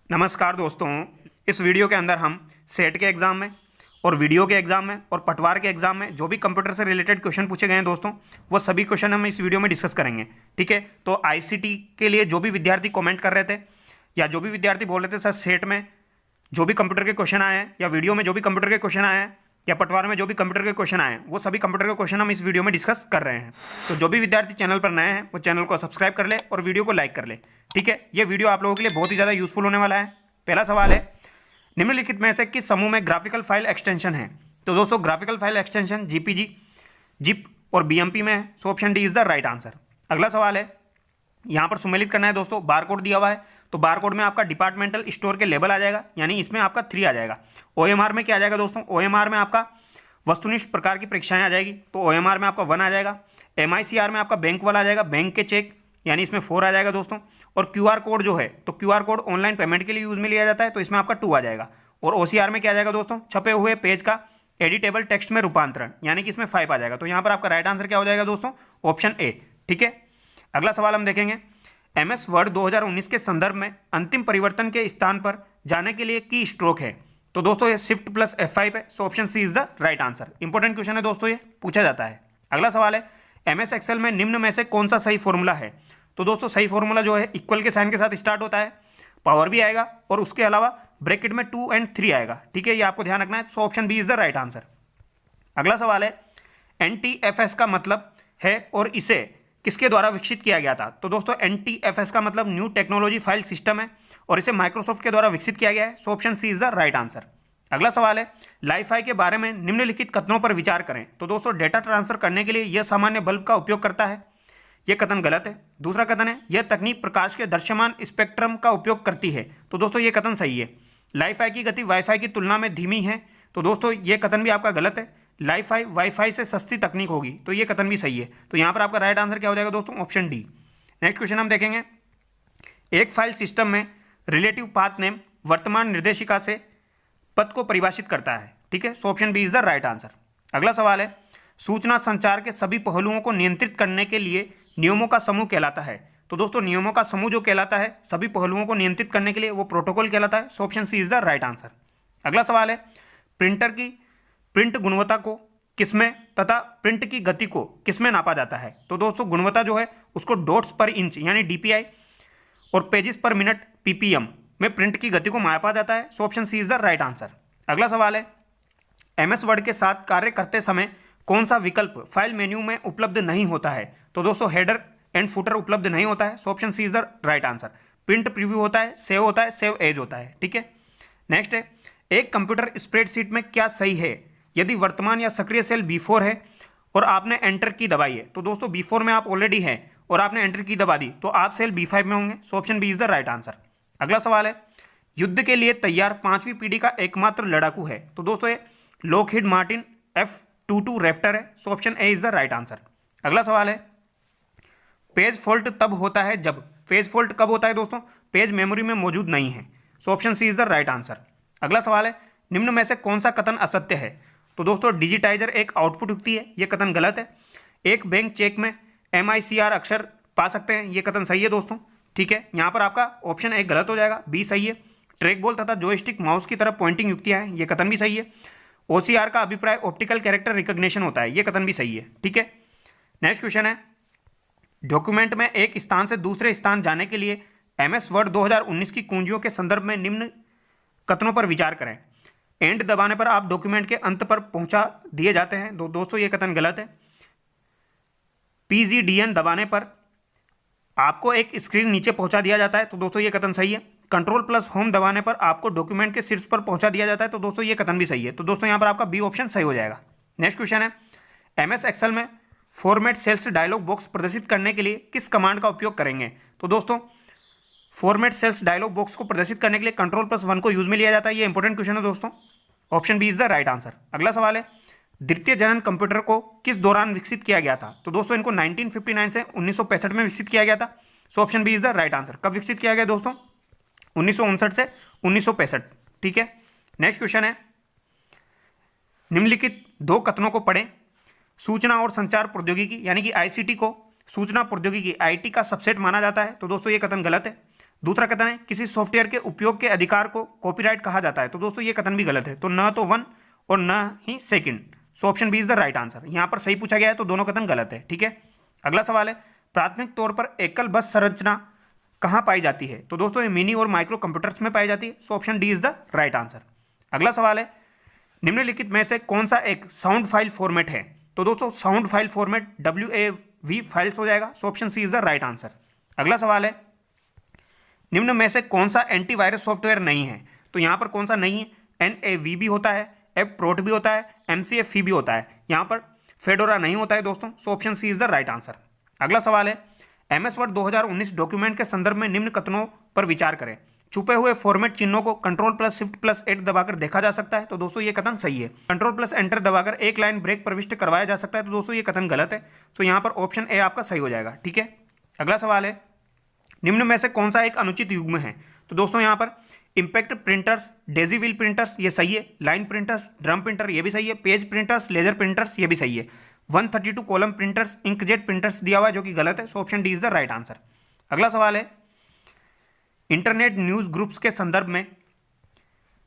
नमस्कार दोस्तों, इस वीडियो के अंदर हम सेट के एग्ज़ाम में और वीडियो के एग्ज़ाम में और पटवार के एग्ज़ाम में जो भी कंप्यूटर से रिलेटेड क्वेश्चन पूछे गए हैं दोस्तों, वो सभी क्वेश्चन हम इस वीडियो में डिस्कस करेंगे। ठीक है, तो आईसीटी के लिए जो भी विद्यार्थी कमेंट कर रहे थे या जो भी विद्यार्थी बोल रहे थे सर सेट में जो भी कंप्यूटर के क्वेश्चन आए हैं या वीडियो में जो भी कंप्यूटर के क्वेश्चन आए हैं या पटवार में जो भी कंप्यूटर के क्वेश्चन आए हैं, वो सभी कंप्यूटर के क्वेश्चन हम इस वीडियो में डिस्कस कर रहे हैं। तो जो भी विद्यार्थी चैनल पर नए हैं वो चैनल को सब्सक्राइब कर ले और वीडियो को लाइक कर ले। ठीक है, ये वीडियो आप लोगों के लिए बहुत ही ज़्यादा यूजफुल होने वाला है। पहला सवाल है, निम्नलिखित में से किस समूह में ग्राफिकल फाइल एक्सटेंशन है? तो दोस्तों graphical file extension GPG, zip और बीएमपी में है। So option D is the right answer. अगला सवाल है, यहाँ पर सुमेलित करना है दोस्तों, बार कोड दिया हुआ है तो बार कोड में आपका डिपार्टमेंटल स्टोर के लेबल आ जाएगा, यानी इसमें आपका 3 आ जाएगा। ओएमआर में क्या आ जाएगा दोस्तों? ओएमआर में आपका वस्तुनिष्ठ प्रकार की परीक्षाएं आ जाएगी, तो ओएमआर में आपका 1 आ जाएगा। एमआईसीआर में आपका बैंक वाला आ जाएगा, बैंक के चेक, यानी इसमें 4 आ जाएगा दोस्तों। और क्यूआर कोड जो है, तो क्यूआर कोड ऑनलाइन पेमेंट के लिए यूज में लिया जाता है, तो इसमें आपका 2 आ जाएगा। और ओसीआर में क्या आ जाएगा दोस्तों? छपे हुए पेज का एडिटेबल टेक्स्ट में रूपांतरण, यानी कि इसमें 5 आ जाएगा। तो यहाँ पर आपका राइट आंसर क्या हो जाएगा दोस्तों? Option A. ठीक है, अगला सवाल हम देखेंगे, एमएस वर्ड 2019 के संदर्भ में अंतिम परिवर्तन के स्थान पर जाने के लिए की स्ट्रोक है? तो दोस्तों ये शिफ्ट प्लस F5 है। So option C is the right answer. Important question है दोस्तों, ये पूछा जाता है। अगला सवाल है, एमएस एक्सेल में निम्न में से कौन सा सही फॉर्मूला है? तो दोस्तों सही फॉर्मूला जो है इक्वल के साइन के साथ स्टार्ट होता है, पावर भी आएगा और उसके अलावा ब्रैकेट में 2 और 3 आएगा। ठीक है, ये आपको ध्यान रखना है। So option B is the right answer. अगला सवाल है, NTFS का मतलब है और इसे किसके द्वारा विकसित किया गया था? तो दोस्तों NTFS का मतलब न्यू टेक्नोलॉजी फाइल सिस्टम है और इसे माइक्रोसॉफ्ट के द्वारा विकसित किया गया है। So option C is the right answer. अगला सवाल है, लाइफाई के बारे में निम्नलिखित कथनों पर विचार करें। तो दोस्तों डेटा ट्रांसफर करने के लिए यह सामान्य बल्ब का उपयोग करता है, यह कथन गलत है। दूसरा कथन है, यह तकनीक प्रकाश के दृश्यमान स्पेक्ट्रम का उपयोग करती है। तो दोस्तों यह कथन सही है। लाइफाई की गति वाईफाई की तुलना में धीमी है। तो दोस्तों यह कथन भी आपका गलत है। लाइफाई वाईफाई से सस्ती तकनीक होगी, तो यह कथन भी सही है। तो यहाँ पर आपका राइट आंसर क्या हो जाएगा दोस्तों? Option D. नेक्स्ट क्वेश्चन हम देखेंगे, एक फाइल सिस्टम में रिलेटिव पाथ नेम वर्तमान निर्देशिका से पथ को परिभाषित करता है। ठीक है, so option B is the right answer. अगला सवाल है, सूचना संचार के सभी पहलुओं को नियंत्रित करने के लिए नियमों का समूह कहलाता है? तो दोस्तों नियमों का समूह जो कहलाता है सभी पहलुओं को नियंत्रित करने के लिए, वो प्रोटोकॉल कहलाता है। So option C is the right answer. अगला सवाल है, प्रिंटर की प्रिंट गुणवत्ता को किसमें तथा प्रिंट की गति को किसमें नापा जाता है? तो दोस्तों गुणवत्ता जो है उसको डॉट्स पर इंच यानी DPI और पेजेस पर मिनट PPM में प्रिंट की गति को मापा जाता है। So option C is the right answer. अगला सवाल है, MS वर्ड के साथ कार्य करते समय कौन सा विकल्प फाइल मेन्यू में उपलब्ध नहीं होता है? तो दोस्तों हेडर एंड फुटर उपलब्ध नहीं होता है। So option C is the right answer. Print preview होता है, सेव होता है, सेव एज होता है। ठीक है, नेक्स्ट है, एक कंप्यूटर स्प्रेडशीट में क्या सही है यदि वर्तमान या सक्रिय सेल B4 है और आपने एंटर की दबाई है? तो दोस्तों B4 में आप ऑलरेडी हैं और आपने एंटर की दबा दी, तो आप सेल B5 में होंगे। So option B is the right answer. अगला सवाल है, युद्ध के लिए तैयार 5वीं पीढ़ी का एकमात्र लड़ाकू है? तो दोस्तों ये लॉकहीड मार्टिन F-22 रैप्टर है। So option A is the right answer. अगला सवाल है, पेज फॉल्ट तब होता है जब, पेज फॉल्ट कब होता है दोस्तों? पेज मेमोरी में मौजूद नहीं है। So option C is the right answer. अगला सवाल है, निम्न में से कौन सा कथन असत्य है? तो दोस्तों डिजिटाइजर एक आउटपुट युक्ति है, यह कथन गलत है। एक बैंक चेक में MICR अक्षर पा सकते हैं, यह कथन सही है दोस्तों। ठीक है, यहाँ पर आपका ऑप्शन ए गलत हो जाएगा, बी सही है। ट्रैक बॉल तथा जॉयस्टिक माउस की तरफ पॉइंटिंग युक्तियाँ हैं, यह कथन भी सही है। OCR का अभिप्राय ऑप्टिकल कैरेक्टर रिकॉग्निशन होता है, यह कथन भी सही है। ठीक है, नेक्स्ट क्वेश्चन है, डॉक्यूमेंट में एक स्थान से दूसरे स्थान जाने के लिए MS वर्ड 2019 की कुंजियों के संदर्भ में निम्न कथनों पर विचार करें। एंड दबाने पर आप डॉक्यूमेंट के अंत पर पहुंचा दिए जाते हैं। दोस्तों ये कथन गलत है। PGDN दबाने पर आपको एक स्क्रीन नीचे पहुंचा दिया जाता है, तो दोस्तों ये कथन सही है। कंट्रोल प्लस होम दबाने पर आपको डॉक्यूमेंट के शीर्ष पर पहुंचा दिया जाता है, तो दोस्तों ये कथन भी सही है। तो दोस्तों यहाँ पर आपका बी ऑप्शन सही हो जाएगा। नेक्स्ट क्वेश्चन है, MS एक्सेल में फॉर्मेट सेल्स डायलॉग बॉक्स प्रदर्शित करने के लिए किस कमांड का उपयोग करेंगे? तो दोस्तों फॉर्मेट सेल्स डायलॉग बॉक्स को प्रदर्शित करने के लिए Ctrl+1 को यूज में लिया जाता है। ये इंपॉर्टेंट क्वेश्चन है दोस्तों। Option B is the right answer. अगला सवाल है, द्वितीय जनन कंप्यूटर को किस दौरान विकसित किया गया था? तो दोस्तों इनको 1959 से 1965 में विकसित किया गया था। So option B is the right answer. कब विकसित किया गया दोस्तों? 1959 से 1965। ठीक है, नेक्स्ट क्वेश्चन है, निम्नलिखित 2 कथनों को पढ़ें। सूचना और संचार प्रौद्योगिकी यानी कि ICT को सूचना प्रौद्योगिकी IT का सबसेट माना जाता है, तो दोस्तों ये कथन गलत है। दूसरा कथन है किसी सॉफ्टवेयर के उपयोग के अधिकार को कॉपीराइट कहा जाता है। तो दोस्तों ये कथन भी गलत है, तो न तो 1 और न ही second. So option B is the right answer. यहाँ पर सही पूछा गया है तो दोनों कथन गलत है। ठीक है, अगला सवाल है प्राथमिक तौर पर एकल बस संरचना कहाँ पाई जाती है? तो दोस्तों ये मिनी और माइक्रो कंप्यूटर्स में पाई जाती है। So option D is the right answer. अगला सवाल है निम्नलिखित में से कौन सा एक साउंड फाइल फॉर्मेट है? तो दोस्तों sound file format WAV files हो जाएगा। So option C is the right answer. अगला सवाल है निम्न में से कौन सा एंटीवायरस सॉफ्टवेयर नहीं है? तो यहां पर कौन सा नहीं है? NAV भी होता है, F-Prot भी होता है, MCAFE भी होता है, यहां पर फेडोरा नहीं होता है दोस्तों। So option C is the right answer. अगला सवाल है MS वर्ड 2019 डॉक्यूमेंट के संदर्भ में निम्न कथनों पर विचार करें। छुपे हुए फॉर्मेट चिन्हों को Ctrl+Shift+8 दबाकर देखा जा सकता है। तो दोस्तों ये कथन सही है। Ctrl+Enter दबाकर एक लाइन ब्रेक प्रविष्ट करवाया जा सकता है। तो दोस्तों ये कथन गलत है। तो यहाँ पर ऑप्शन ए आपका सही हो जाएगा। ठीक है, अगला सवाल है निम्न में से कौन सा एक अनुचित युग्म है? तो दोस्तों यहाँ पर impact printers, Daisy wheel printers ये सही है, लाइन प्रिंटर्स, ड्रम प्रिंटर ये भी सही है, पेज प्रिंटर्स, लेजर प्रिंटर्स ये भी सही है, 132 कॉलम प्रिंटर्स, इंकजेट प्रिंटर्स दिया हुआ है जो कि गलत है। So option D is the right answer. अगला सवाल है इंटरनेट न्यूज ग्रुप्स के संदर्भ में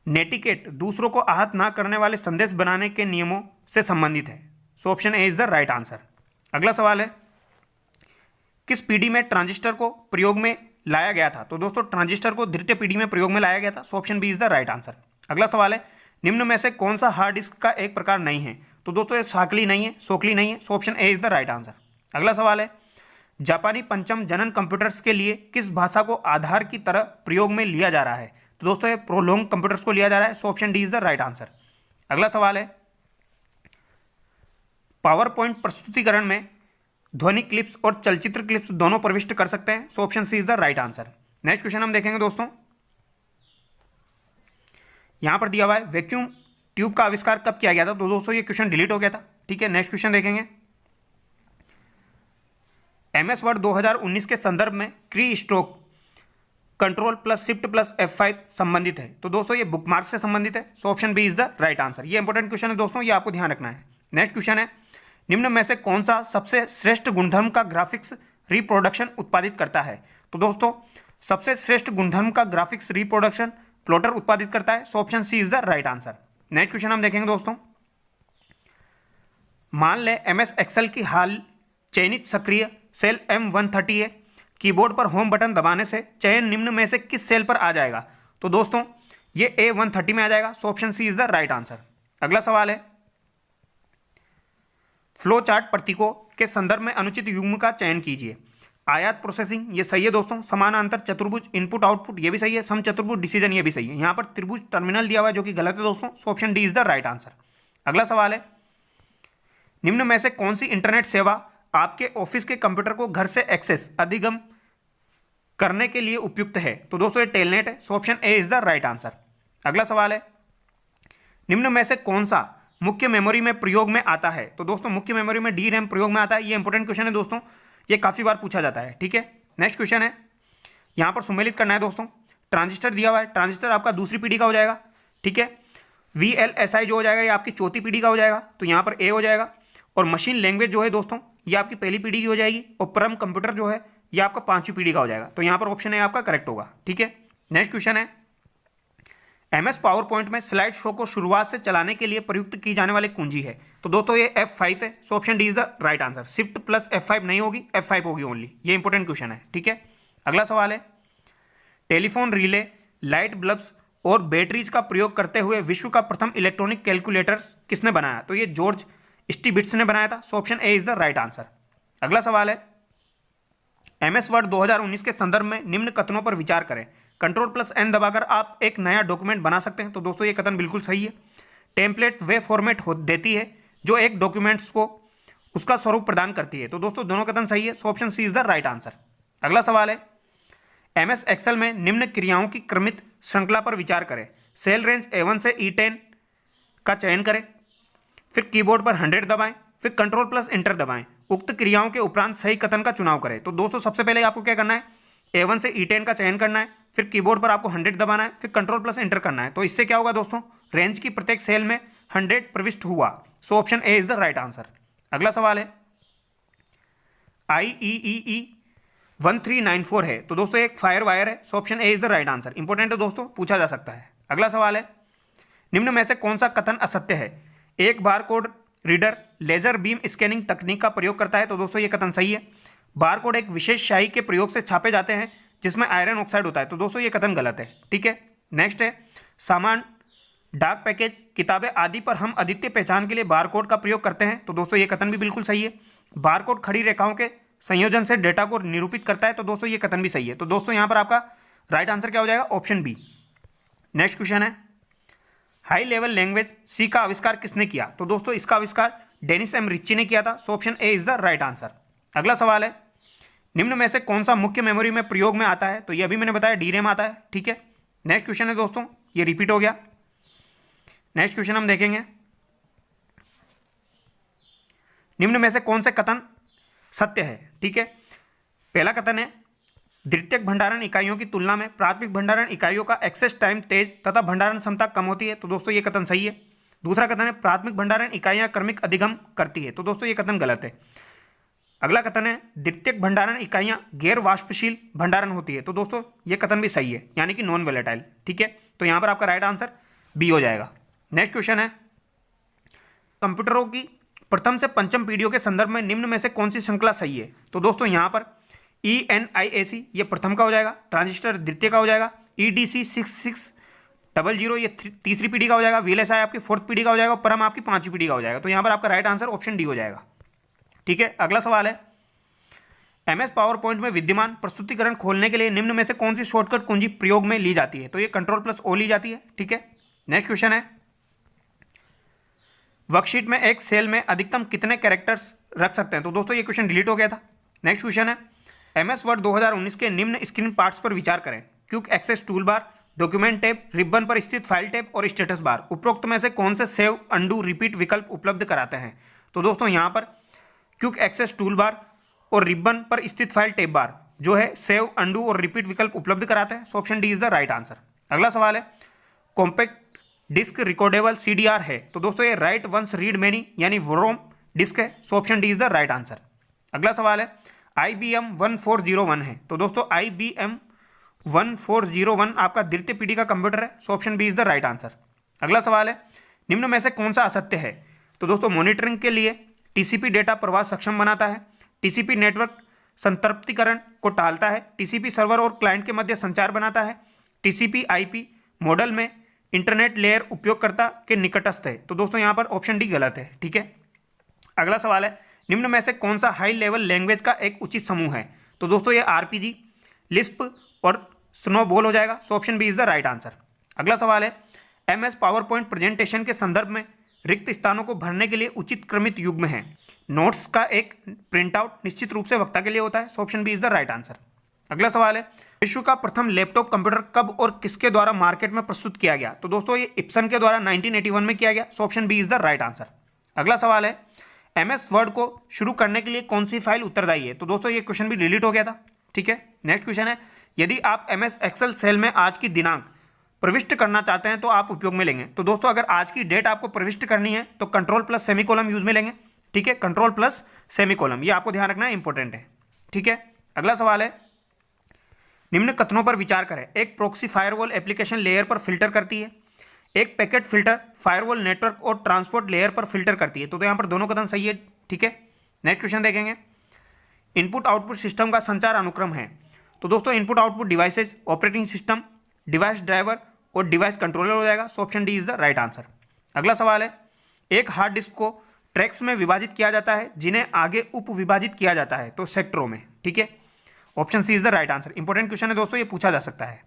नेटिकेट दूसरों को आहत ना करने वाले संदेश बनाने के नियमों से संबंधित है। So option A is the right answer. अगला सवाल है किस पीढ़ी में ट्रांजिस्टर को प्रयोग में लाया गया था? तो दोस्तों ट्रांजिस्टर को द्वितीय पीढ़ी में प्रयोग में लाया गया था। So option B is the right answer. अगला सवाल है निम्न में से कौन सा हार्ड डिस्क का एक प्रकार नहीं है? तो दोस्तों ये साकली नहीं है, सोकली नहीं है। So option A is the right answer. अगला सवाल है जापानी पंचम जनन कंप्यूटर्स के लिए किस भाषा को आधार की तरह प्रयोग में लिया जा रहा है? तो दोस्तों ये प्रोलोंग कंप्यूटर्स को लिया जा रहा है। So option D is the right answer. अगला सवाल है पावर पॉइंट प्रस्तुतिकरण में ध्वनि क्लिप्स और चलचित्र क्लिप्स दोनों प्रविष्ट कर सकते हैं। So option C is the right answer. Next question हम देखेंगे दोस्तों, यहां पर दिया हुआ है वैक्यूम ट्यूब का आविष्कार कब किया गया था? तो दोस्तों ये क्वेश्चन डिलीट हो गया था। ठीक है, नेक्स्ट क्वेश्चन देखेंगे MS वर्ड 2019 के संदर्भ में की स्ट्रोक Ctrl+Shift+F5 संबंधित है। तो दोस्तों ये बुकमार्क से संबंधित है। So option B is the right answer. ये इंपॉर्टेंट क्वेश्चन है दोस्तों, ये आपको ध्यान रखना है। नेक्स्ट क्वेश्चन है निम्न में से कौन सा सबसे श्रेष्ठ गुणधर्म का ग्राफिक्स रिप्रोडक्शन उत्पादित करता है? तो दोस्तों सबसे श्रेष्ठ गुणधर्म का ग्राफिक्स रिप्रोडक्शन प्लॉटर उत्पादित करता है। So option C is the right answer. Next question हम देखेंगे दोस्तों, मान लें MS एक्सेल की हाल चयनित सक्रिय सेल M130 है, कीबोर्ड पर होम बटन दबाने से चयन निम्न में से किस सेल पर आ जाएगा? तो दोस्तों ये A130 में आ जाएगा। So option C is the right answer. अगला सवाल है फ्लो चार्ट प्रतीकों के संदर्भ में अनुचित युग्म का चयन कीजिए। आयात प्रोसेसिंग ये सही है दोस्तों, समानांतर चतुर्भुज इनपुट आउटपुट ये भी सही है, सम चतुर्भुज डिसीजन ये भी सही है। यहां पर त्रिभुज टर्मिनल दिया हुआ है जो कि गलत है दोस्तों। So option D is the right answer. अगला सवाल है निम्न में से कौन सी इंटरनेट सेवा आपके ऑफिस के कंप्यूटर को घर से एक्सेस अधिगम करने के लिए उपयुक्त है? तो दोस्तों ये टेलनेट है। So option A is the right answer. अगला सवाल है निम्न में से कौन सा मुख्य मेमोरी में प्रयोग में आता है? तो दोस्तों मुख्य मेमोरी में DRAM प्रयोग में आता है। ये इंपॉर्टेंट क्वेश्चन है दोस्तों, ये काफी बार पूछा जाता है। ठीक है, नेक्स्ट क्वेश्चन है यहां पर सुमेलित करना है दोस्तों। ट्रांजिस्टर दिया हुआ है, ट्रांजिस्टर आपका दूसरी पीढ़ी का हो जाएगा। ठीक है, VLSI जो हो जाएगा ये आपकी चौथी पीढ़ी का हो जाएगा। तो यहां पर ए हो जाएगा। और मशीन लैंग्वेज जो है दोस्तों ये आपकी पहली पीढ़ी की हो जाएगी। और परम कंप्यूटर जो है ये आपका 5वीं पीढ़ी का हो जाएगा। तो यहां पर ऑप्शन ए आपका करेक्ट होगा। ठीक है, नेक्स्ट क्वेश्चन है MS पावर पॉइंट में स्लाइड शो को शुरुआत से चलाने के लिए प्रयुक्त की जाने वाली कुंजी है? तो दोस्तों ये F5 है। So option D is the right answer. Shift+F5 नहीं होगी, F5 होगी ओनली। ये इंपॉर्टेंट क्वेश्चन है। ठीक है, अगला सवाल है टेलीफोन रिले, लाइट बल्ब्स और बैटरीज का प्रयोग करते हुए विश्व का प्रथम इलेक्ट्रॉनिक कैलकुलेटर्स किसने बनाया? तो ये जॉर्ज स्टिबिट्स ने बनाया था। So option A is the right answer. अगला सवाल है MS वर्ड 2019 के संदर्भ में निम्न कथनों पर विचार करें। Ctrl+N दबाकर आप एक नया डॉक्यूमेंट बना सकते हैं। तो दोस्तों ये कथन बिल्कुल सही है। टेम्पलेट वे फॉर्मेट देती है जो एक डॉक्यूमेंट्स को उसका स्वरूप प्रदान करती है। तो दोस्तों दोनों कथन सही है। So option C is the right answer. अगला सवाल है MS एक्सेल में निम्न क्रियाओं की क्रमित श्रृंखला पर विचार करें। सेल रेंज A1 से E10 का चयन करें, फिर कीबोर्ड पर 100 दबाएं, फिर Ctrl+Enter दबाएं। उक्त क्रियाओं के उपरांत सही कथन का चुनाव करें। तो दोस्तों सबसे पहले आपको क्या करना है, A1 से E10 का चयन करना है, फिर कीबोर्ड पर आपको 100 दबाना है, फिर Ctrl+Enter करना है। तो इससे क्या होगा दोस्तों, रेंज की प्रत्येक सेल में 100 प्रविष्ट हुआ। So option A is the right answer. अगला सवाल है IEEE 1394 है। तो दोस्तों एक फायर वायर है, so option A is the right answer. Important है दोस्तों, पूछा जा सकता है। अगला सवाल है, निम्न में से कौन सा कथन असत्य है? एक barcode reader laser beam scanning तकनीक का प्रयोग करता है। तो दोस्तों ये कथन सही है। बारकोड एक विशेष स्याही के प्रयोग से छापे जाते हैं जिसमें आयरन ऑक्साइड होता है। तो दोस्तों ये कथन गलत है। ठीक है, नेक्स्ट है, सामान, डाक पैकेज, किताबें आदि पर हम अद्वितीय पहचान के लिए बारकोड का प्रयोग करते हैं। तो दोस्तों ये कथन भी बिल्कुल सही है। बारकोड खड़ी रेखाओं के संयोजन से डेटा को निरूपित करता है। तो दोस्तों ये कथन भी सही है। तो दोस्तों यहाँ पर आपका राइट आंसर क्या हो जाएगा? Option B. नेक्स्ट क्वेश्चन है, हाई लेवल लैंग्वेज सी का आविष्कार किसने किया? तो दोस्तों इसका आविष्कार डेनिस एम रिच्ची ने किया था। So option A is the right answer. अगला सवाल है, निम्न में से कौन सा मुख्य मेमोरी में प्रयोग में आता है? तो ये अभी मैंने बताया DRAM आता है। ठीक है, नेक्स्ट क्वेश्चन है दोस्तों, ये रिपीट हो गया। नेक्स्ट क्वेश्चन हम देखेंगे, निम्न में से कौन से कथन सत्य है? ठीक है, पहला कथन है, द्वितीयक भंडारण इकाइयों की तुलना में प्राथमिक भंडारण इकाइयों का एक्सेस टाइम तेज तथा भंडारण क्षमता कम होती है। तो दोस्तों ये कथन सही है। दूसरा कथन है, प्राथमिक भंडारण इकाइयां क्रमिक अधिगम करती है। तो दोस्तों ये कथन गलत है। अगला कथन है, द्वितीयक भंडारण इकाइयां गैर वाष्पशील भंडारण होती है। तो दोस्तों ये कथन भी सही है, यानी कि नॉन वोलेटाइल। ठीक है, तो यहां पर आपका राइट आंसर बी हो जाएगा। नेक्स्ट क्वेश्चन है, कंप्यूटरों की प्रथम से पंचम पीढ़ियों के संदर्भ में निम्न में से कौन सी श्रृंखला सही है? तो दोस्तों यहां पर ENIAC ये प्रथम का हो जाएगा, ट्रांजिस्टर द्वितीय का हो जाएगा, EDC 6600 ये तीसरी पीढ़ी का हो जाएगा, VLSI आपकी फोर्थ पीढ़ी का हो जाएगा, परम आपकी पांचवी पीढ़ी का हो जाएगा। तो यहां पर आपका राइट आंसर ऑप्शन डी हो जाएगा। ठीक है, अगला सवाल है, MS पावर पॉइंट में विद्यमान प्रस्तुतिकरण खोलने के लिए निम्न में से कौन सी शॉर्टकट कुंजी प्रयोग में ली जाती है? तो ये Ctrl+O ली जाती है। ठीक है, नेक्स्ट क्वेश्चन है, वर्कशीट में एक सेल में अधिकतम कितने कैरेक्टर्स रख सकते हैं? तो दोस्तों ये क्वेश्चन डिलीट हो गया था। नेक्स्ट क्वेश्चन है, MS वर्ड 2019 के निम्न स्क्रीन पार्ट्स पर विचार करें। Quick access tool bar, document tab, ribbon पर स्थित फाइल टैब और स्टेटस बार उपरोक्त में से कौन से सेव, अंडू, रिपीट विकल्प उपलब्ध कराते हैं? तो दोस्तों यहाँ पर क्विक एक्सेस टूल बार और रिबन पर स्थित फाइल टैब बार जो है सेव, अंडू और रिपीट विकल्प उपलब्ध कराते हैं। So option D is the right answer. अगला सवाल है, कॉम्पैक्ट डिस्क रिकॉर्डेबल CDR है। तो दोस्तों ये राइट वंस रीड मैनी यानी वोरोम डिस्क है। So option D is the right answer. अगला सवाल है, IBM 1401 है। तो दोस्तों IBM 1401 आपका द्वितीय पीढ़ी का कंप्यूटर है। So option B is the right answer. अगला सवाल है, निम्न में से कौन सा असत्य है? तो दोस्तों मॉनिटरिंग के लिए TCP डेटा प्रवाह सक्षम बनाता है, TCP नेटवर्क संतृप्तिकरण को टालता है, TCP सर्वर और क्लाइंट के मध्य संचार बनाता है, TCP IP मॉडल में इंटरनेट लेयर उपयोगकर्ता के निकटस्थ है। तो दोस्तों यहाँ पर ऑप्शन डी गलत है। ठीक है, अगला सवाल है, निम्न में से कौन सा हाई लेवल लैंग्वेज का एक उचित समूह है? तो दोस्तों ये RPG, लिस्प और स्नोबॉल हो जाएगा। So option B is the right answer. अगला सवाल है, MS पावर पॉइंट प्रेजेंटेशन के संदर्भ में रिक्त स्थानों को भरने के लिए उचित क्रमित युग्म है। नोट्स का एक प्रिंट आउट निश्चित रूप से वक्ता के लिए होता है। So option B is the right answer. अगला सवाल है, विश्व का प्रथम लैपटॉप कंप्यूटर कब और किसके द्वारा मार्केट में प्रस्तुत किया गया? तो दोस्तों ये इप्सन के द्वारा 1981 में किया गया। So option B is the right answer. अगला सवाल है, MS वर्ड को शुरू करने के लिए कौन सी फाइल उत्तरदायी है? तो दोस्तों ये क्वेश्चन भी डिलीट हो गया था। ठीक है, नेक्स्ट क्वेश्चन है, यदि आप MS एक्सेल सेल में आज की दिनांक प्रविष्ट करना चाहते हैं तो आप उपयोग में लेंगे। तो दोस्तों अगर आज की डेट आपको प्रविष्ट करनी है तो Ctrl+ सेमीकोलन यूज में लेंगे। ठीक है, Ctrl+ सेमीकोलन, ये आपको ध्यान रखना है, इंपॉर्टेंट है। ठीक है, अगला सवाल है, निम्न कथनों पर विचार करें। एक प्रॉक्सी फायरवॉल एप्लीकेशन लेयर पर फिल्टर करती है, एक पैकेट फिल्टर फायरवॉल नेटवर्क और ट्रांसपोर्ट लेयर पर फिल्टर करती है। तो यहाँ पर दोनों कथन सही है। ठीक है, नेक्स्ट क्वेश्चन देखेंगे, इनपुट आउटपुट सिस्टम का संचार अनुक्रम है। तो दोस्तों input output devices, operating system, device driver और डिवाइस कंट्रोलर हो जाएगा। So option D is the right answer. अगला सवाल है, एक हार्ड डिस्क को ट्रैक्स में विभाजित किया जाता है जिन्हें आगे उप विभाजित किया जाता है तो सेक्टरों में। ठीक है, option C is the right answer. Important question है दोस्तों, ये पूछा जा सकता है।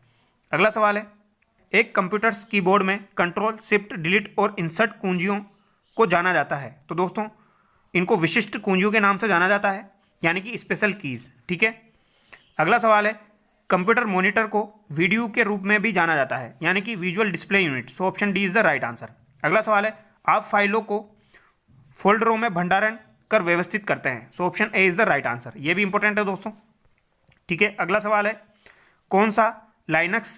अगला सवाल है, एक कंप्यूटर्स कीबोर्ड में कंट्रोल, शिफ्ट, डिलीट और इंसर्ट कुंजियों को जाना जाता है। तो दोस्तों इनको विशिष्ट कुंजियों के नाम से जाना जाता है, यानी कि स्पेशल कीज। ठीक है, अगला सवाल है, कंप्यूटर मॉनिटर को वीडियो के रूप में भी जाना जाता है, यानी कि visual display unit. So option D is the right answer. अगला सवाल है, आप फाइलों को फोल्डरों में भंडारण कर व्यवस्थित करते हैं। So option A is the right answer. ये भी इंपॉर्टेंट है दोस्तों। ठीक है, अगला सवाल है, कौन सा लाइनक्स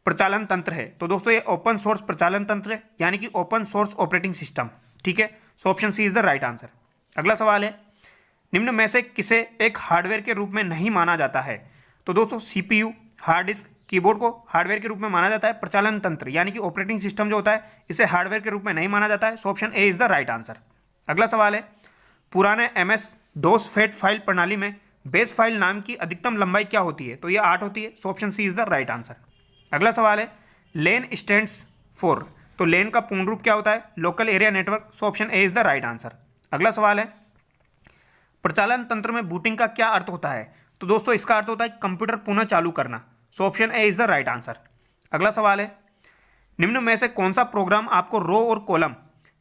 प्रचालन तंत्र है? तो दोस्तों ये ओपन सोर्स प्रचालन तंत्र है, यानी कि ओपन सोर्स ऑपरेटिंग सिस्टम। ठीक है, so option C is the right answer. अगला सवाल है, निम्न में से किसे एक हार्डवेयर के रूप में नहीं माना जाता है? तो दोस्तों CPU, हार्ड डिस्क, कीबोर्ड को हार्डवेयर के रूप में माना जाता है। प्रचालन तंत्र यानी कि ऑपरेटिंग सिस्टम जो होता है इसे हार्डवेयर के रूप में नहीं माना जाता है। So option A is the right answer. अगला सवाल है, पुराने MS DOS फेट फाइल प्रणाली में बेस फाइल नाम की अधिकतम लंबाई क्या होती है? तो ये 8 होती है। So option C is the right answer. अगला सवाल है, लेन स्टैंड्स फॉर, तो लेन का पूर्ण रूप क्या होता है? Local area network. So option A is the right answer. अगला सवाल है, प्रचालन तंत्र में बूटिंग का क्या अर्थ होता है? तो दोस्तों इसका अर्थ होता है कंप्यूटर पुनः चालू करना। So option A is the right answer. अगला सवाल है, निम्न में से कौन सा प्रोग्राम आपको रो और कॉलम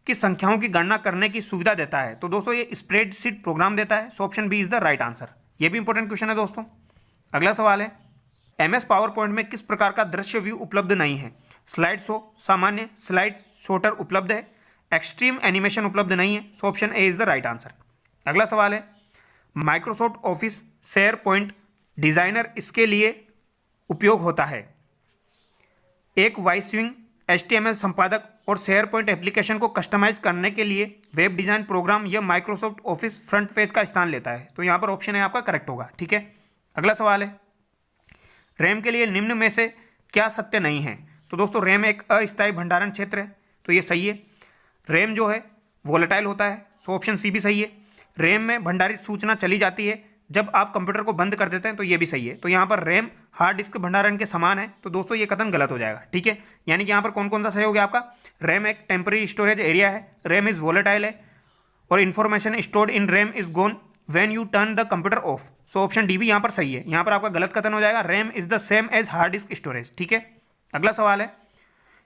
की संख्याओं की गणना करने की सुविधा देता है? तो दोस्तों ये स्प्रेडशीट प्रोग्राम देता है। So option B is the right answer. ये भी इंपॉर्टेंट क्वेश्चन है दोस्तों। अगला सवाल है, MS पावर पॉइंट में किस प्रकार का दृश्य व्यू उपलब्ध नहीं है? स्लाइड शो, सामान्य, स्लाइड शॉटर उपलब्ध है, एक्सट्रीम एनिमेशन उपलब्ध नहीं है। So option A is the right answer. अगला सवाल है, Microsoft office share point designer इसके लिए उपयोग होता है? एक वाइसविंग, HTML संपादक और शेयर पॉइंट एप्लीकेशन को कस्टमाइज करने के लिए वेब डिजाइन प्रोग्राम यह माइक्रोसॉफ्ट ऑफिस फ्रंट पेज का स्थान लेता है। तो यहाँ पर ऑप्शन है आपका करेक्ट होगा। ठीक है। अगला सवाल है, रैम के लिए निम्न में से क्या सत्य नहीं है? तो दोस्तों रैम एक अस्थायी भंडारण क्षेत्र है। तो ये सही है। रैम जो है वोलेटाइल होता है। सो ऑप्शन सी भी सही है। रैम में भंडारित सूचना चली जाती है जब आप कंप्यूटर को बंद कर देते हैं। तो ये भी सही है। तो यहाँ पर रैम हार्ड डिस्क भंडारण के समान है। तो दोस्तों ये कथन गलत हो जाएगा। ठीक है। यानी कि यहाँ पर कौन कौन सा सही हो गया आपका? रैम एक टेम्पररी स्टोरेज एरिया है, रैम इज वोलेटाइल है, और information stored in RAM is gone when you turn the computer off. So option D भी यहाँ पर सही है। यहाँ पर आपका गलत कथन हो जाएगा, RAM is the same as hard disk storage. ठीक है। अगला सवाल है,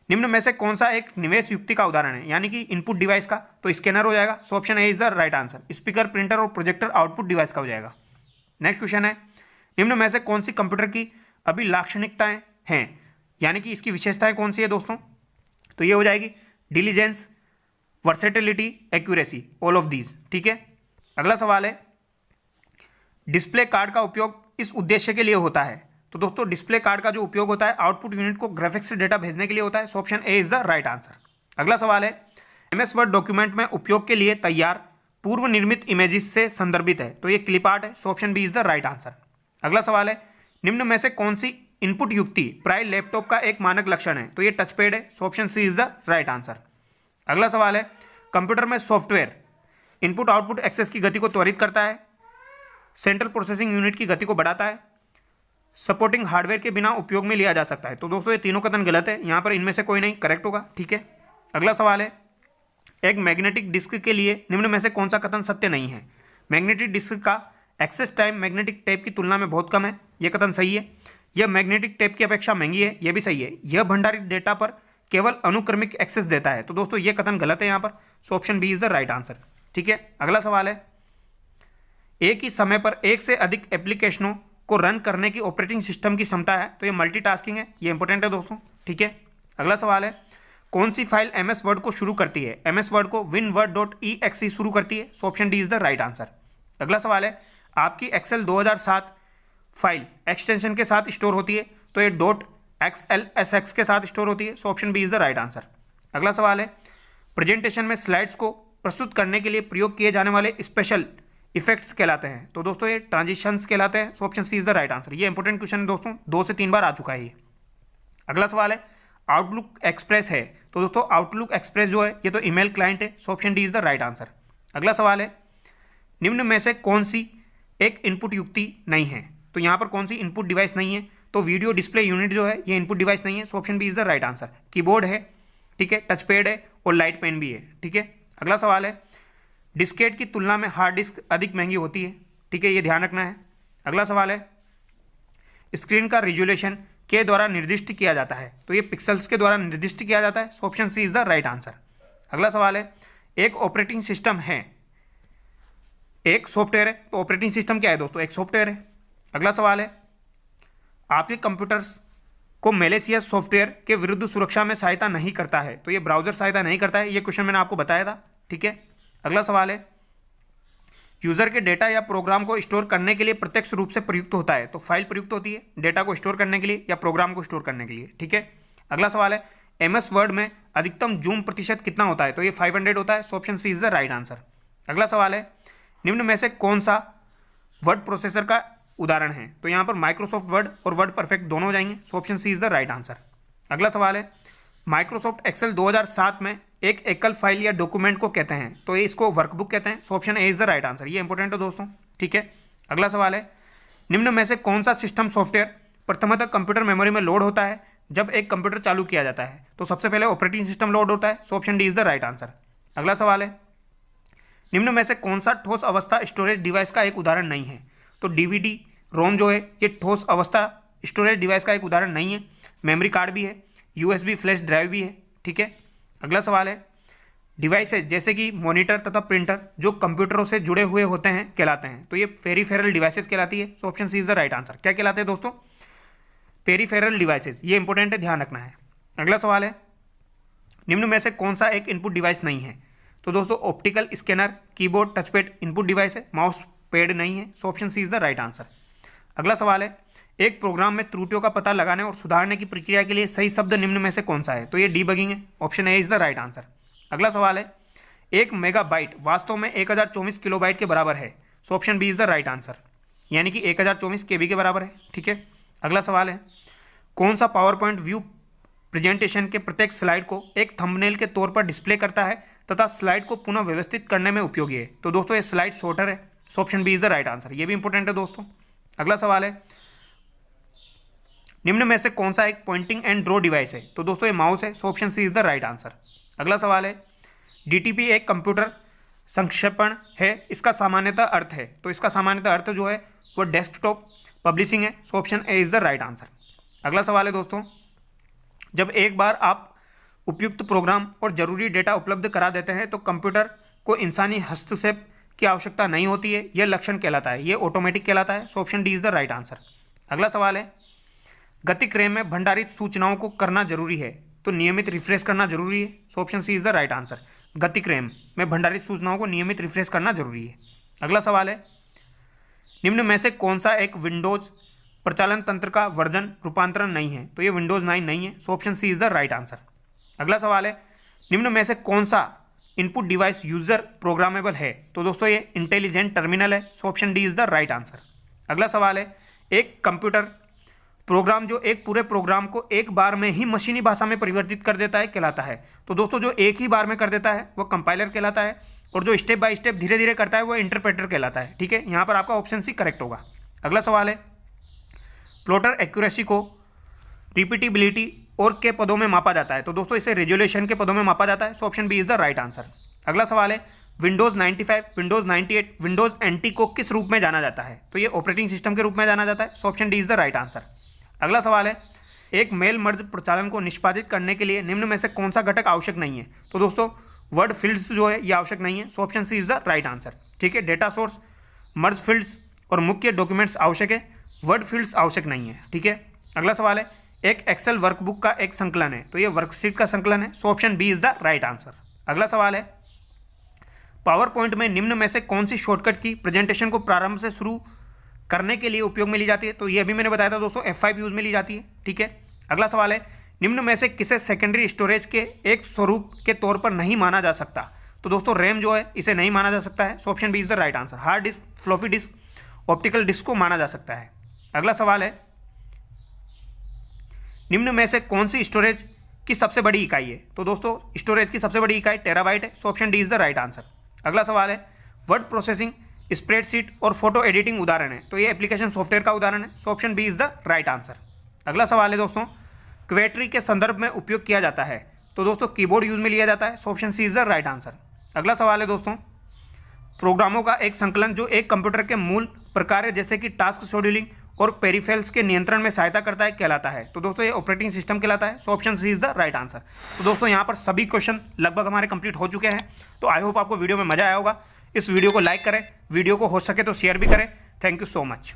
निम्न में से कौन सा एक निवेश युक्ति का उदाहरण है? यानी कि इनपुट डिवाइस का। तो स्कैनर हो जाएगा। So option A is the right answer. Speaker, printer और प्रोजेक्टर आउटपुट डिवाइस का हो जाएगा। नेक्स्ट क्वेश्चन है, निम्न में से कौन सी कंप्यूटर की अभिलाक्षणिकताएं हैं? यानी कि इसकी विशेषताएं कौन सी है दोस्तों? तो ये हो जाएगी diligence, versatility, accuracy, all of these. ठीक है। अगला सवाल है, डिस्प्ले कार्ड का उपयोग इस उद्देश्य के लिए होता है? तो दोस्तों डिस्प्ले कार्ड का जो उपयोग होता है आउटपुट यूनिट को ग्राफिक्स से डेटा भेजने के लिए होता है। So option A is the right answer. अगला सवाल है, MS वर्ड डॉक्यूमेंट में उपयोग के लिए तैयार पूर्व निर्मित इमेजेस से संदर्भित है? तो ये क्लिप आर्ट है। So option B is the right answer. अगला सवाल है, निम्न में से कौन सी इनपुट युक्ति प्राय लैपटॉप का एक मानक लक्षण है? तो ये टच पैड है। So option C is the right answer. अगला सवाल है, कंप्यूटर में सॉफ्टवेयर इनपुट आउटपुट एक्सेस की गति को त्वरित करता है, सेंट्रल प्रोसेसिंग यूनिट की गति को बढ़ाता है, सपोर्टिंग हार्डवेयर के बिना उपयोग में लिया जा सकता है? तो दोस्तों ये तीनों कथन गलत है। यहाँ पर इनमें से कोई नहीं करेक्ट होगा। ठीक है। अगला सवाल है, एक मैग्नेटिक डिस्क के लिए निम्न में से कौन सा कथन सत्य नहीं है? मैग्नेटिक डिस्क का एक्सेस टाइम मैग्नेटिक टेप की तुलना में बहुत कम है। यह कथन सही है। यह मैग्नेटिक टेप की अपेक्षा महंगी है। यह भी सही है। यह भंडारित डेटा पर केवल अनुक्रमिक एक्सेस देता है। तो दोस्तों यह कथन गलत है यहाँ पर। So option B is the right answer. ठीक है। अगला सवाल है, एक ही समय पर एक से अधिक एप्लीकेशनों को रन करने की ऑपरेटिंग सिस्टम की क्षमता है? तो ये मल्टीटास्किंग है। ये इंपॉर्टेंट है दोस्तों। ठीक है। अगला सवाल है, कौन सी फाइल MS वर्ड को शुरू करती है? MS वर्ड को winword.exe शुरू करती है। So option D is the right answer. अगला सवाल है, आपकी एक्सेल 2007 फाइल एक्सटेंशन के साथ स्टोर होती है? तो ये .xlsx के साथ स्टोर होती है। So option B is the right answer. अगला सवाल है, प्रेजेंटेशन में स्लाइड्स को प्रस्तुत करने के लिए प्रयोग किए जाने वाले स्पेशल इफेक्ट्स कहलाते हैं? तो दोस्तों ये ट्रांजिशंस कहलाते हैं। So option C is the right answer. ये इंपॉर्टेंट क्वेश्चन है दोस्तों, 2 से 3 बार आ चुका है ये। अगला सवाल है, आउटलुक एक्सप्रेस है? तो दोस्तों आउटलुक एक्सप्रेस जो है ये तो ईमेल क्लाइंट है। So option D is the right answer. अगला सवाल है, निम्न में से कौन सी एक इनपुट युक्ति नहीं है? तो यहाँ पर कौन सी इनपुट डिवाइस नहीं है? तो वीडियो डिस्प्ले यूनिट जो है ये इनपुट डिवाइस नहीं है। So option B is the right answer. Keyboard है, ठीक है, टच पैड है और लाइट पेन भी है। ठीक है। अगला सवाल है, डिस्केट की तुलना में हार्ड डिस्क अधिक महंगी होती है? ठीक है, ये ध्यान रखना है। अगला सवाल है, स्क्रीन का रिजोल्यूशन के द्वारा निर्दिष्ट किया जाता है? तो ये पिक्सल्स के द्वारा निर्दिष्ट किया जाता है। So option C is the right answer. अगला सवाल है, एक ऑपरेटिंग सिस्टम है, एक सॉफ्टवेयर है। तो ऑपरेटिंग सिस्टम क्या है दोस्तों? एक सॉफ्टवेयर है। अगला सवाल है, आपके कंप्यूटर्स को मैलिशियस सॉफ्टवेयर के विरुद्ध सुरक्षा में सहायता नहीं करता है? तो ये ब्राउजर सहायता नहीं करता है। ये क्वेश्चन मैंने आपको बताया था। ठीक है। अगला सवाल है, यूजर के डेटा या प्रोग्राम को स्टोर करने के लिए प्रत्यक्ष रूप से प्रयुक्त होता है? तो फाइल प्रयुक्त होती है डेटा को स्टोर करने के लिए या प्रोग्राम को स्टोर करने के लिए। ठीक है। अगला सवाल है, MS वर्ड में अधिकतम जूम प्रतिशत कितना होता है? तो ये 500 होता है। So option C is the right answer. अगला सवाल है, निम्न में से कौन सा वर्ड प्रोसेसर का उदाहरण है? तो यहाँ पर माइक्रोसॉफ्ट वर्ड और वर्ड परफेक्ट दोनों हो जाएंगे। So option C is the right answer. अगला सवाल है, माइक्रोसॉफ्ट एक्सेल 2007 में एक एकल फाइल या डॉक्यूमेंट को कहते हैं, तो ये इसको वर्कबुक कहते हैं। So option A is the right answer. ये इंपॉर्टेंट है दोस्तों, ठीक है। अगला सवाल है, निम्न में से कौन सा सिस्टम सॉफ्टवेयर प्रथमतः कंप्यूटर मेमोरी में लोड होता है जब एक कंप्यूटर चालू किया जाता है? तो सबसे पहले ऑपरेटिंग सिस्टम लोड होता है। So option D is the right answer. अगला सवाल है, निम्न में से कौन सा ठोस अवस्था स्टोरेज डिवाइस का एक उदाहरण नहीं है? तो डीवीडी रोम जो है ये ठोस अवस्था स्टोरेज डिवाइस का एक उदाहरण नहीं है। मेमोरी कार्ड भी है, यूएसबी फ्लैश ड्राइव भी है, ठीक है। अगला सवाल है, डिवाइसेज जैसे कि मॉनिटर तथा प्रिंटर जो कंप्यूटरों से जुड़े हुए होते हैं कहलाते हैं, तो ये पेरिफेरल डिवाइसेज कहलाती है। So option C is the right answer. क्या कहलाते हैं दोस्तों? Peripheral devices. ये इंपॉर्टेंट है, ध्यान रखना है। अगला सवाल है, निम्न में से कौन सा एक इनपुट डिवाइस नहीं है? तो दोस्तों optical scanner, keyboard, touchpad input device है, माउस पैड नहीं है। So option C is the right answer. अगला सवाल है, एक प्रोग्राम में त्रुटियों का पता लगाने और सुधारने की प्रक्रिया के लिए सही शब्द निम्न में से कौन सा है? तो ये डीबगिंग है। Option A is the right answer. अगला सवाल है, एक मेगाबाइट वास्तव में 1024 किलोबाइट के बराबर है। So option B is the right answer, यानी कि 1024 केबी के बराबर है, ठीक है। अगला सवाल है, कौन सा पावर पॉइंट व्यू प्रेजेंटेशन के प्रत्येक स्लाइड को एक थंबनेल के तौर पर डिस्प्ले करता है तथा स्लाइड को पुनः व्यवस्थित करने में उपयोगी है? तो दोस्तों ये स्लाइड सॉर्टर है। So option B is the right answer. ये भी इंपॉर्टेंट है दोस्तों। अगला सवाल है, निम्न में से कौन सा एक पॉइंटिंग एंड ड्रॉ डिवाइस है? तो दोस्तों ये माउस है। So option C is the right answer. अगला सवाल है, डीटीपी एक कंप्यूटर संक्षेपण है, इसका सामान्यतः अर्थ है? तो इसका सामान्यतः अर्थ जो है वो डेस्कटॉप पब्लिशिंग है। So option A is the right answer. अगला सवाल है दोस्तों, जब एक बार आप उपयुक्त प्रोग्राम और जरूरी डेटा उपलब्ध करा देते हैं तो कंप्यूटर को इंसानी हस्तक्षेप की आवश्यकता नहीं होती है, यह लक्षण कहलाता है, ये ऑटोमेटिक कहलाता है। So option D is the right answer. अगला सवाल है, गतिक रैम में भंडारित सूचनाओं को करना जरूरी है, तो नियमित रिफ्रेश करना जरूरी है। So option C is the right answer. गतिक रैम में भंडारित सूचनाओं को नियमित रिफ्रेश करना जरूरी है। अगला सवाल है, निम्न में से कौन सा एक विंडोज प्रचालन तंत्र का वर्जन रूपांतरण नहीं है? तो ये विंडोज 9 नहीं है। So option C is the right answer. अगला सवाल है, निम्न में से कौन सा इनपुट डिवाइस यूजर प्रोग्रामेबल है? तो दोस्तों ये इंटेलिजेंट टर्मिनल है। So option D is the right answer. अगला सवाल है, एक कंप्यूटर प्रोग्राम जो एक पूरे प्रोग्राम को एक बार में ही मशीनी भाषा में परिवर्तित कर देता है कहलाता है? तो दोस्तों जो एक ही बार में कर देता है वो कंपाइलर कहलाता है, और जो स्टेप बाय स्टेप धीरे धीरे करता है वो इंटरप्रेटर कहलाता है, ठीक है। यहाँ पर आपका ऑप्शन सी करेक्ट होगा। अगला सवाल है, प्लॉटर एक्यूरेसी को रिपीटिबिलिटी और के पदों में मापा जाता है? तो दोस्तों इसे रेजोल्यूशन के पदों में मापा जाता है। So option B is the right answer. अगला सवाल है, विंडोज 95, विंडोज 98, विंडोज NT को किस रूप में जाना जाता है? तो ये ऑपरेटिंग सिस्टम के रूप में जाना जाता है। So option D is the right answer. अगला सवाल है, एक मेल मर्ज प्रचालन को निष्पादित करने के लिए निम्न में से कौन सा घटक आवश्यक नहीं है? तो दोस्तों वर्ड फील्ड्स जो है ये आवश्यक नहीं है। So option C is the right answer, ठीक है। डेटा सोर्स, मर्ज फील्ड्स और मुख्य डॉक्यूमेंट्स आवश्यक है, वर्ड फील्ड्स आवश्यक नहीं है, ठीक है। अगला सवाल है, एक एक्सेल वर्कबुक का एक संकलन है, तो ये वर्कशीट का संकलन है। So option B is the right answer. अगला सवाल है, पावर पॉइंट में निम्न में से कौन सी शॉर्टकट की प्रेजेंटेशन को प्रारंभ से शुरू करने के लिए उपयोग में ली जाती है? तो ये अभी मैंने बताया था दोस्तों, F5 यूज में ली जाती है, ठीक है। अगला सवाल है, निम्न में से किसे सेकेंडरी स्टोरेज के एक स्वरूप के तौर पर नहीं माना जा सकता? तो दोस्तों रैम जो है इसे नहीं माना जा सकता है। So option B is the right answer. Hard disk, floppy disk, optical disk को माना जा सकता है। अगला सवाल है, निम्न में से कौन सी स्टोरेज की सबसे बड़ी इकाई है? तो दोस्तों स्टोरेज की सबसे बड़ी इकाई टेराबाइट है। So option D is the right answer. अगला सवाल है, वर्ड प्रोसेसिंग, स्प्रेडशीट और फोटो एडिटिंग उदाहरण है, तो ये एप्लीकेशन सॉफ्टवेयर का उदाहरण है। So option B is the right answer. अगला सवाल है दोस्तों, क्वेट्री के संदर्भ में उपयोग किया जाता है? तो दोस्तों कीबोर्ड यूज में लिया जाता है। So option C is the right answer. अगला सवाल है दोस्तों, प्रोग्रामों का एक संकलन जो एक कंप्यूटर के मूल प्रकार जैसे कि टास्क शेड्यूलिंग और पेरिफेरल्स के नियंत्रण में सहायता करता है कहलाता है? तो दोस्तों ये ऑपरेटिंग सिस्टम कहलाता है। So option C is the right answer. तो दोस्तों यहाँ पर सभी क्वेश्चन लगभग हमारे कंप्लीट हो चुके हैं। तो आई होप आपको वीडियो में मजा आया होगा। इस वीडियो को लाइक करें, वीडियो को हो सके तो शेयर भी करें। Thank you so much.